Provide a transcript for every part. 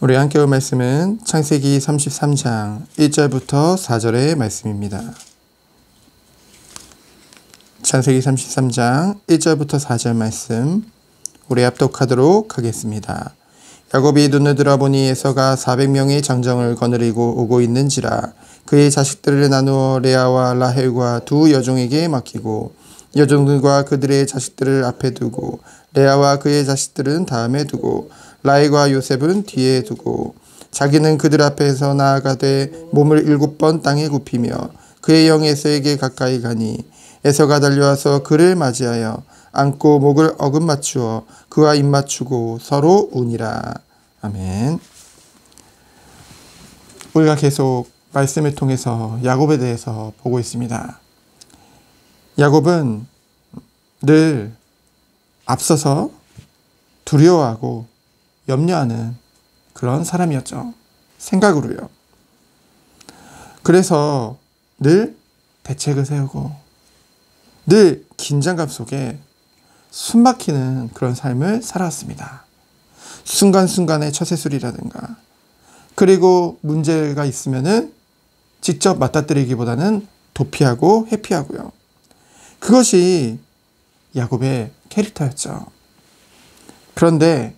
우리 함께 볼 말씀은 창세기 33장 1절부터 4절의 말씀입니다. 창세기 33장 1절부터 4절 말씀 우리 합독하도록 하겠습니다. 야곱이 눈을 들어보니 에서가 400명의 장정을 거느리고 오고 있는지라 그의 자식들을 나누어 레아와 라헬과 두 여종에게 맡기고 여종들과 그들의 자식들을 앞에 두고 레아와 그의 자식들은 다음에 두고 라헬과 요셉은 뒤에 두고 자기는 그들 앞에서 나아가되 몸을 7번 땅에 굽히며 그의 형 에서에게 가까이 가니 에서가 달려와서 그를 맞이하여 안고 목을 어긋맞추어 그와 입맞추고 서로 우니라. 아멘. 우리가 계속 말씀을 통해서 야곱에 대해서 보고 있습니다. 야곱은 늘 앞서서 두려워하고 염려하는 그런 사람이었죠. 생각으로요. 그래서 늘 대책을 세우고 늘 긴장감 속에 숨막히는 그런 삶을 살아왔습니다. 순간순간의 처세술이라든가 그리고 문제가 있으면은 직접 맞닥뜨리기보다는 도피하고 회피하고요. 그것이 야곱의 캐릭터였죠. 그런데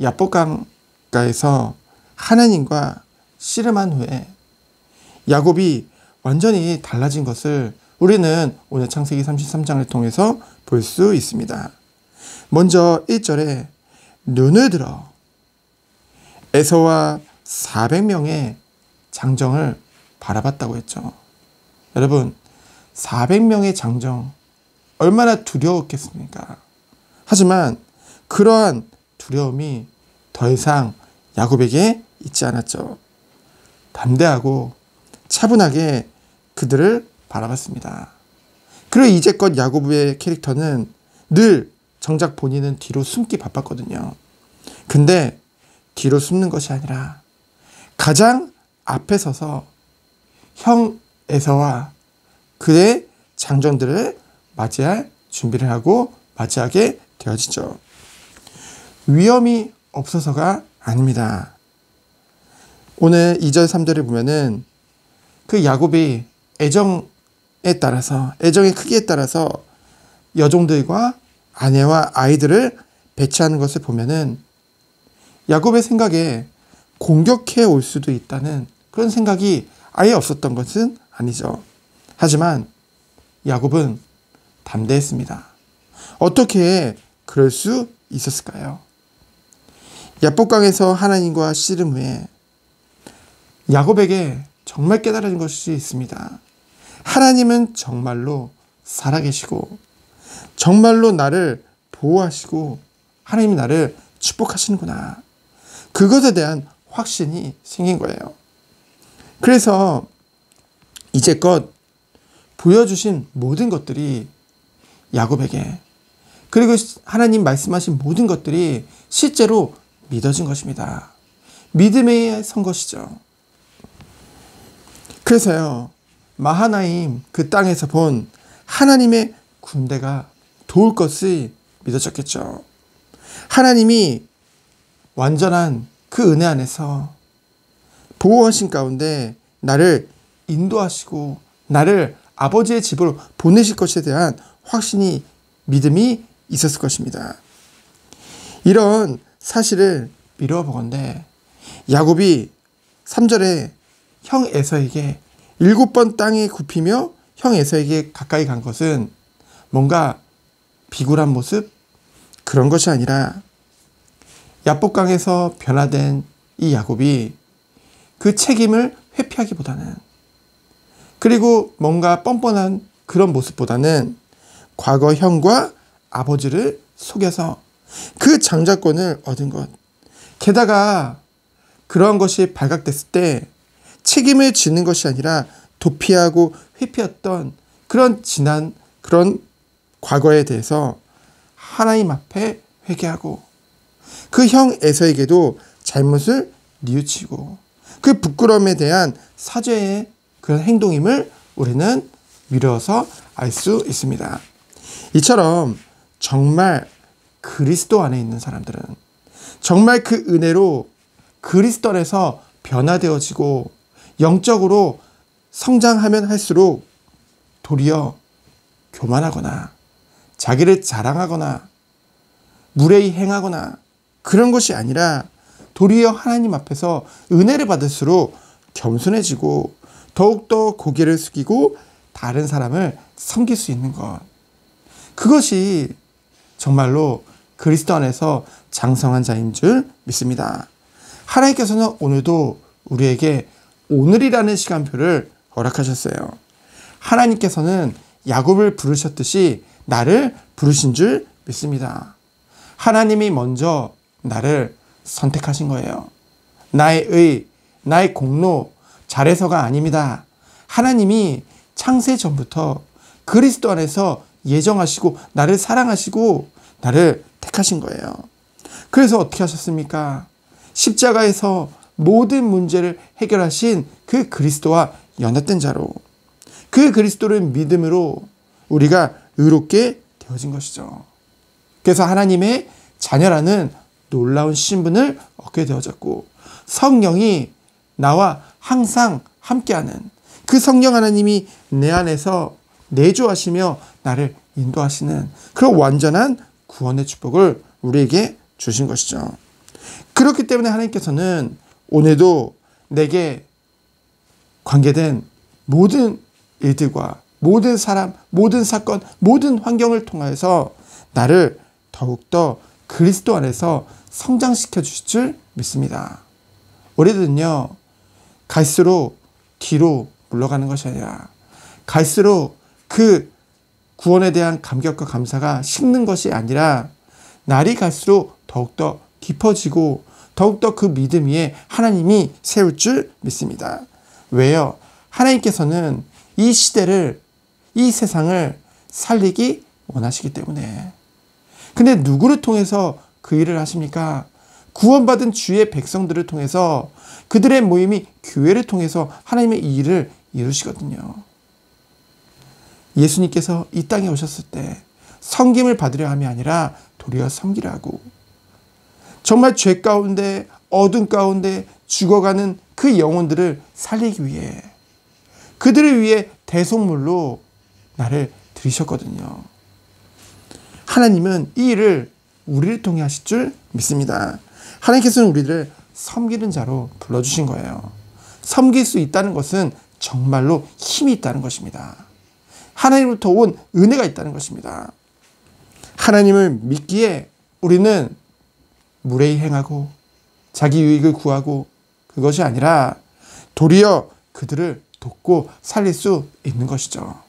야복강가에서 하나님과 씨름한 후에 야곱이 완전히 달라진 것을 우리는 오늘 창세기 33장을 통해서 볼 수 있습니다. 먼저 1절에 눈을 들어 에서와 400명의 장정을 바라봤다고 했죠. 여러분 400명의 장정 얼마나 두려웠겠습니까? 하지만 그러한 두려움이 더 이상 야곱에게 있지 않았죠. 담대하고 차분하게 그들을 바라봤습니다. 그리고 이제껏 야곱의 캐릭터는 늘 정작 본인은 뒤로 숨기 바빴거든요. 근데 뒤로 숨는 것이 아니라 가장 앞에 서서 형 에서와 그의 장정들을 맞이할 준비를 하고 맞이하게 되어지죠. 위험이 없어서가 아닙니다. 오늘 2절 3절을 보면은 그 야곱이 애정의 크기에 따라서 여종들과 아내와 아이들을 배치하는 것을 보면은 야곱의 생각에 공격해 올 수도 있다는 그런 생각이 아예 없었던 것은 아니죠. 하지만 야곱은 담대했습니다. 어떻게 그럴 수 있었을까요? 야복강에서 하나님과 씨름 후에 야곱에게 정말 깨달은 것이 있습니다. 하나님은 정말로 살아계시고 정말로 나를 보호하시고 하나님이 나를 축복하시는구나. 그것에 대한 확신이 생긴 거예요. 그래서 이제껏 보여주신 모든 것들이 야곱에게 그리고 하나님 말씀하신 모든 것들이 실제로 믿어진 것입니다. 믿음에 선 것이죠. 그래서요. 마하나임 그 땅에서 본 하나님의 군대가 도울 것을 믿어졌겠죠. 하나님이 완전한 그 은혜 안에서 보호하신 가운데 나를 인도하시고 나를 아버지의 집으로 보내실 것에 대한 확신이 믿음이 있었을 것입니다. 이런 사실을 미루어 보건대 야곱이 3절에 형 에서에게 7번 땅에 굽히며 형 에서에게 가까이 간 것은 뭔가 비굴한 모습 그런 것이 아니라 야복강에서 변화된 이 야곱이 그 책임을 회피하기보다는 그리고 뭔가 뻔뻔한 그런 모습보다는 과거 형과 아버지를 속여서 그 장자권을 얻은 것 게다가 그러한 것이 발각됐을 때 책임을 지는 것이 아니라 도피하고 회피했던 그런 지난 그런 과거에 대해서 하나님 앞에 회개하고 그 형 에서에게도 잘못을 뉘우치고 그 부끄러움에 대한 사죄의 그런 행동임을 우리는 미루어서 알 수 있습니다. 이처럼 정말 그리스도 안에 있는 사람들은 정말 그 은혜로 그리스도 안에서 변화되어지고 영적으로 성장하면 할수록 도리어 교만하거나 자기를 자랑하거나 무례히 행하거나 그런 것이 아니라 도리어 하나님 앞에서 은혜를 받을수록 겸손해지고 더욱더 고개를 숙이고 다른 사람을 섬길 수 있는 것. 그것이 정말로 그리스도 안에서 장성한 자인 줄 믿습니다. 하나님께서는 오늘도 우리에게 오늘이라는 시간표를 허락하셨어요. 하나님께서는 야곱을 부르셨듯이 나를 부르신 줄 믿습니다. 하나님이 먼저 나를 선택하신 거예요. 나의 의, 나의 공로, 잘해서가 아닙니다. 하나님이 창세 전부터 그리스도 안에서 예정하시고 나를 사랑하시고 나를 택하신 거예요. 그래서 어떻게 하셨습니까? 십자가에서 모든 문제를 해결하신 그 그리스도와 연합된 자로 그 그리스도를 믿음으로 우리가 의롭게 되어진 것이죠. 그래서 하나님의 자녀라는 놀라운 신분을 얻게 되어졌고 성령이 나와 항상 함께하는 그 성령 하나님이 내 안에서 내주하시며 나를 인도하시는 그런 완전한 구원의 축복을 우리에게 주신 것이죠. 그렇기 때문에 하나님께서는 오늘도 내게 관계된 모든 일들과 모든 사람, 모든 사건, 모든 환경을 통하여서 나를 더욱더 그리스도 안에서 성장시켜 주실 줄 믿습니다. 우리들은요, 갈수록 뒤로 물러가는 것이 아니라 갈수록 그 구원에 대한 감격과 감사가 식는 것이 아니라 날이 갈수록 더욱더 깊어지고 더욱더 그 믿음 위에 하나님이 세울 줄 믿습니다. 왜요? 하나님께서는 이 시대를, 이 세상을 살리기 원하시기 때문에. 근데 누구를 통해서 그 일을 하십니까? 구원받은 주의 백성들을 통해서 그들의 모임이 교회를 통해서 하나님의 이 일을 이루시거든요. 예수님께서 이 땅에 오셨을 때 섬김을 받으려 함이 아니라 도리어 섬기라고. 정말 죄 가운데 어둠 가운데 죽어가는 그 영혼들을 살리기 위해 그들을 위해 대속물로 나를 들이셨거든요. 하나님은 이 일을 우리를 통해 하실 줄 믿습니다. 하나님께서는 우리를 섬기는 자로 불러주신 거예요. 섬길 수 있다는 것은 정말로 힘이 있다는 것입니다. 하나님으로부터 온 은혜가 있다는 것입니다. 하나님을 믿기에 우리는 무례히 행하고 자기 유익을 구하고 그것이 아니라 도리어 그들을 돕고 살릴 수 있는 것이죠.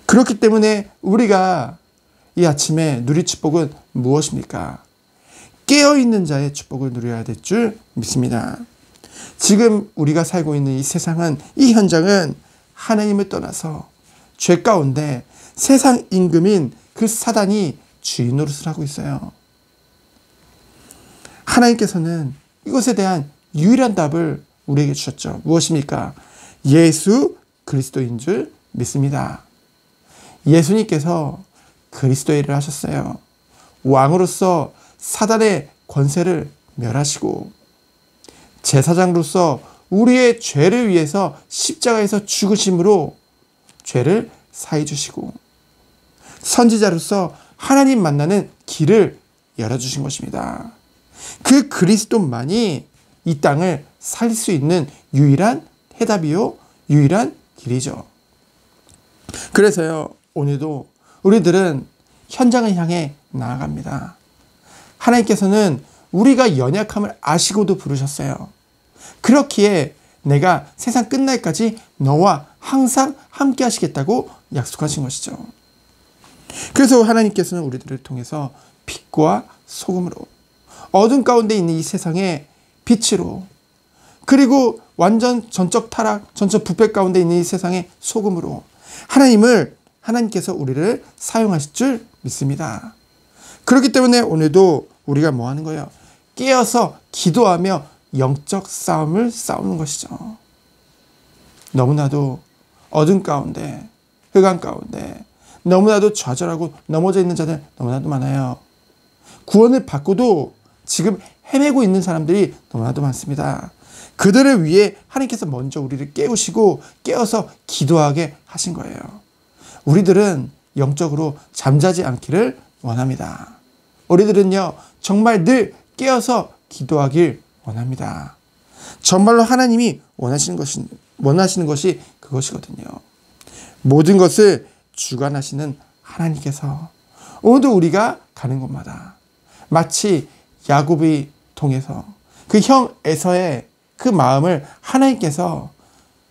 그렇기 때문에 우리가 이 아침에 누릴 축복은 무엇입니까? 깨어있는 자의 축복을 누려야 될 줄 믿습니다. 지금 우리가 살고 있는 이 세상은, 이 현장은 하나님을 떠나서 죄 가운데 세상 임금인 그 사단이 주인 노릇을 하고 있어요. 하나님께서는 이것에 대한 유일한 답을 우리에게 주셨죠. 무엇입니까? 예수 그리스도인 줄 믿습니다. 예수님께서 그리스도의 일을 하셨어요. 왕으로서 사단의 권세를 멸하시고 제사장으로서 우리의 죄를 위해서 십자가에서 죽으심으로 죄를 사해 주시고 선지자로서 하나님 만나는 길을 열어주신 것입니다. 그 그리스도만이 이 땅을 살릴 수 있는 유일한 해답이요, 유일한 길이죠. 그래서요, 오늘도 우리들은 현장을 향해 나아갑니다. 하나님께서는 우리가 연약함을 아시고도 부르셨어요. 그렇기에 내가 세상 끝날까지 너와 항상 함께 하시겠다고 약속하신 것이죠. 그래서 하나님께서는 우리들을 통해서 빛과 소금으로, 어둠 가운데 있는 이 세상의 빛으로, 그리고 완전 전적 타락, 전적 부패 가운데 있는 이 세상의 소금으로 하나님께서 우리를 사용하실 줄 믿습니다. 그렇기 때문에 오늘도 우리가 뭐 하는 거예요? 깨어서 기도하며 영적 싸움을 싸우는 것이죠. 너무나도 어둠 가운데, 흑암 가운데 너무나도 좌절하고 넘어져 있는 자들 너무나도 많아요. 구원을 받고도 지금 헤매고 있는 사람들이 너무나도 많습니다. 그들을 위해 하나님께서 먼저 우리를 깨우시고 깨어서 기도하게 하신 거예요. 우리들은 영적으로 잠자지 않기를 원합니다. 우리들은요, 정말 늘 깨어서 기도하길 원합니다. 정말로 하나님이 원하시는 것이 그것이거든요. 모든 것을 주관하시는 하나님께서 오늘도 우리가 가는 곳마다 마치 야곱이 통해서 그 형 에서의 그 마음을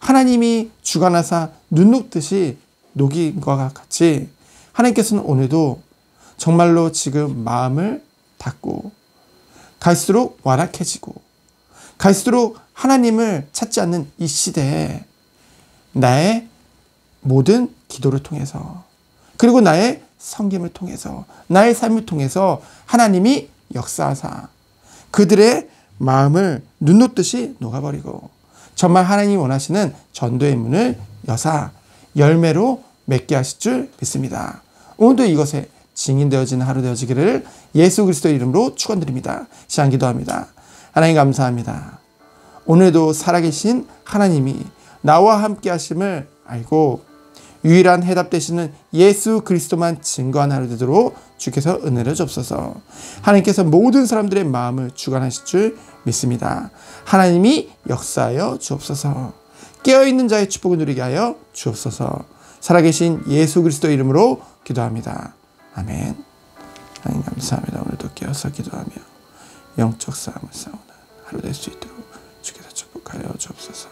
하나님이 주관하사 눈 녹듯이 녹인 것과 같이 하나님께서는 오늘도 정말로 지금 마음을 닫고 갈수록 완악해지고 갈수록 하나님을 찾지 않는 이 시대에 나의 모든 기도를 통해서 그리고 나의 섬김을 통해서 나의 삶을 통해서 하나님이 역사하사 그들의 마음을 눈 녹듯이 녹아버리고 정말 하나님이 원하시는 전도의 문을 여사 열매로 맺게 하실 줄 믿습니다. 오늘도 이것에 증인되어지는 하루 되어지기를 예수 그리스도의 이름으로 축원드립니다. 시간 기도합니다. 하나님 감사합니다. 오늘도 살아계신 하나님이 나와 함께 하심을 알고 유일한 해답 되시는 예수 그리스도만 증거한 하루 되도록 주께서 은혜를 주옵소서. 하나님께서 모든 사람들의 마음을 주관하실 줄 믿습니다. 하나님이 역사하여 주옵소서. 깨어있는 자의 축복을 누리게 하여 주옵소서. 살아계신 예수 그리스도의 이름으로 기도합니다. 아멘. 하나님 감사합니다. 오늘도 깨어서 기도하며 영적 싸움을 싸우는 하루 될 수 있도록 주께서 축복하여 주옵소서.